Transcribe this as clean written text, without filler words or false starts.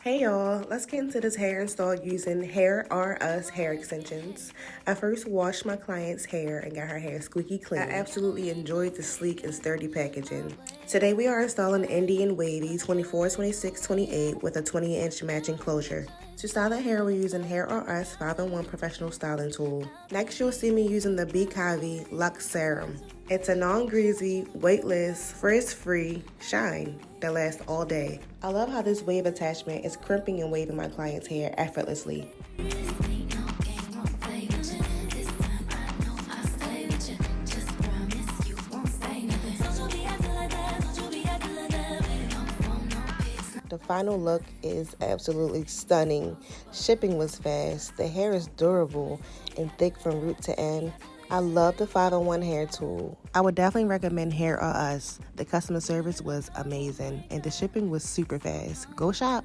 Hey y'all, let's get into this hair install using Hair R Us hair extensions. I first washed my client's hair and got her hair squeaky clean. I absolutely enjoyed the sleek and sturdy packaging. Today we are installing Indian Wavy 24, 26, 28 with a 20-inch matching closure. To style the hair, we're using Hair R Us 5-in-1 professional styling tool. Next, you'll see me using the Wavy Luxe Serum. It's a non-greasy, weightless, frizz-free shine that lasts all day. I love how this wave attachment is crimping and waving my client's hair effortlessly. The final look is absolutely stunning. Shipping was fast, the hair is durable and thick from root to end. I love the 5-in-1 hair tool. I would definitely recommend Hair or Us. The customer service was amazing and the shipping was super fast. Go shop.